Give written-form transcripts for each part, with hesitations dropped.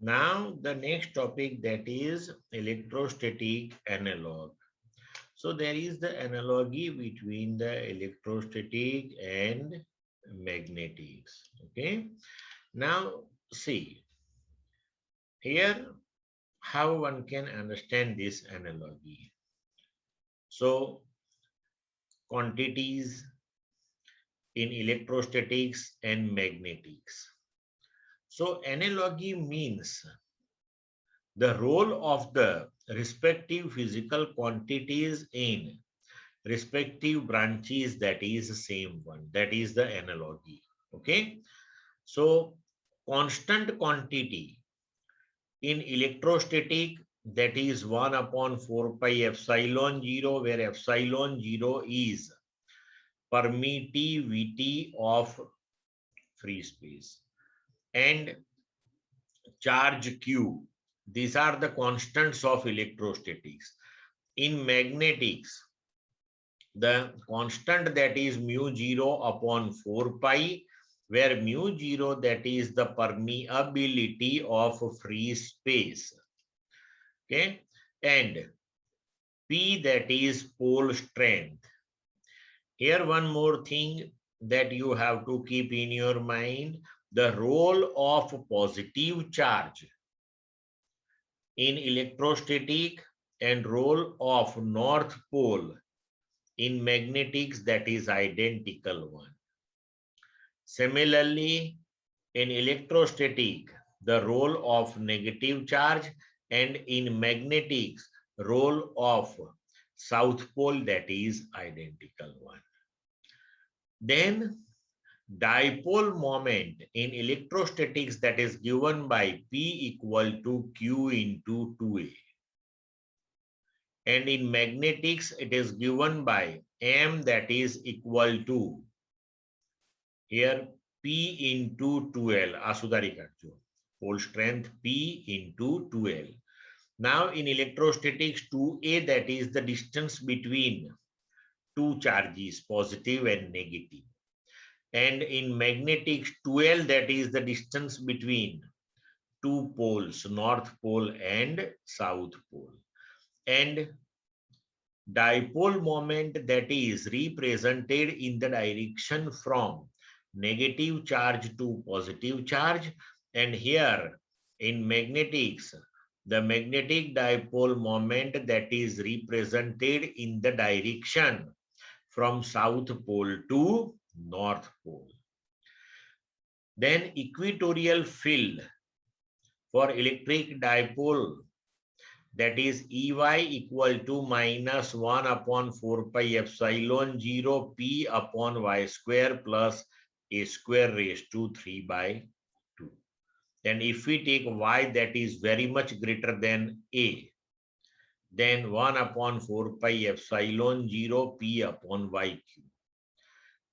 Now the next topic, that is electrostatic analog. So there is the analogy between the electrostatic and magnetics. Okay. Now see here how one can understand this analogy. So quantities in electrostatics and magnetics. So analogy means the role of the respective physical quantities in respective branches, that is the same one, that is the analogy. Okay. So constant quantity in electrostatic, that is 1 upon 4 pi epsilon 0, where epsilon 0 is permittivity of free space, and charge q. These are the constants of electrostatics. In magnetics, the constant, that is mu 0 upon 4 pi, where mu 0, that is the permeability of free space. Okay, and P, that is pole strength. Here one more thing that you have to keep in your mind, the role of positive charge in electrostatic and role of north pole in magnetics, that is identical one. Similarly, in electrostatic, the role of negative charge, and in magnetics, role of south pole, that is identical one. Then dipole moment in electrostatics, that is given by P equal to Q into 2A. And in magnetics, it is given by M, that is equal to here P into 2L. Asudari karjo. Pole strength P into 2L. Now in electrostatics, 2A, that is the distance between two charges, positive and negative. And in magnetics, 2L, that is the distance between two poles, north pole and south pole. And dipole moment, that is represented in the direction from negative charge to positive charge. And here in magnetics, the magnetic dipole moment, that is represented in the direction from south pole to north pole. Then equatorial field for electric dipole, that is EY equal to minus 1 upon 4 pi epsilon 0 P upon y square plus a square raised to 3 by 2. Then if we take y, that is very much greater than a, then 1 upon 4 pi epsilon 0 P upon y cube.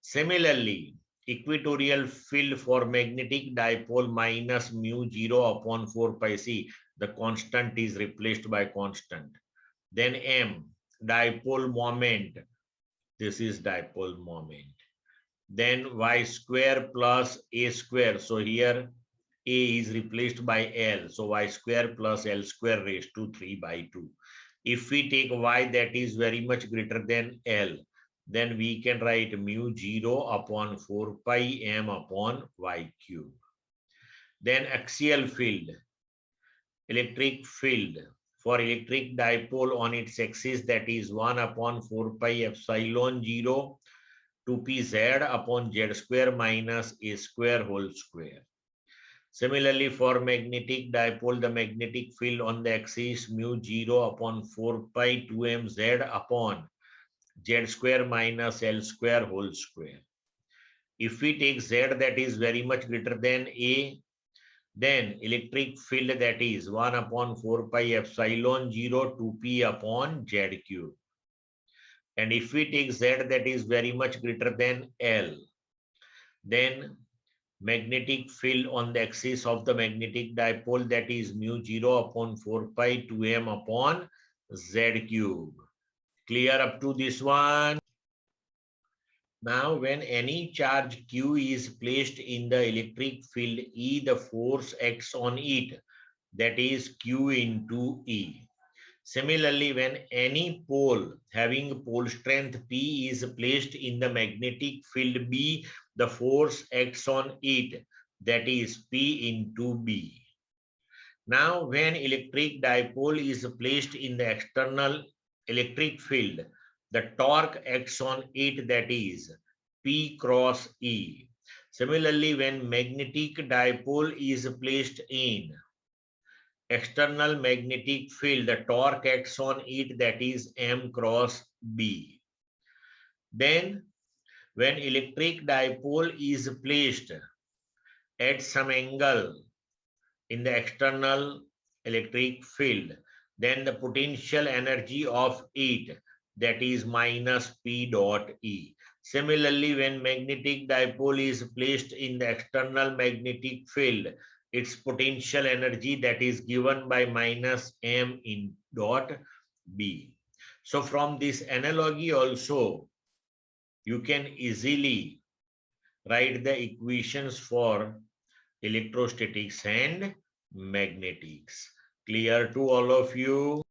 Similarly, equatorial field for magnetic dipole minus mu 0 upon 4 pi c, the constant is replaced by constant. Then M, dipole moment, this is dipole moment. Then y square plus a square, so here a is replaced by L, so y square plus L square raised to 3 by 2. If we take y, that is very much greater than L, then we can write mu 0 upon 4 pi m upon y cube. Then axial field, electric field for electric dipole on its axis, that is 1 upon 4 pi epsilon 0 2pz upon z square minus a square whole square. Similarly, for magnetic dipole, the magnetic field on the axis mu 0 upon 4 pi 2mz upon z square minus L square whole square. If we take z, that is very much greater than a, then electric field, that is 1 upon 4 pi epsilon 0 2p upon z cube. And if we take z, that is very much greater than L, then magnetic field on the axis of the magnetic dipole, that is mu 0 upon 4 pi 2m upon z cube. Clear up to this one? Now, when any charge Q is placed in the electric field E, the force acts on it that is Q into E. Similarly, when any pole having pole strength P is placed in the magnetic field B, the force acts on it, that is P into B. Now, when electric dipole is placed in the external electric field, the torque acts on it, that is P cross E. Similarly, when magnetic dipole is placed in external magnetic field, the torque acts on it, that is M cross B. Then, when electric dipole is placed at some angle in the external electric field, then the potential energy of it, that is minus P dot E. Similarly, when magnetic dipole is placed in the external magnetic field, its potential energy, that is given by minus M in dot B. So from this analogy also, you can easily write the equations for electrostatics and magnetics. Clear to all of you?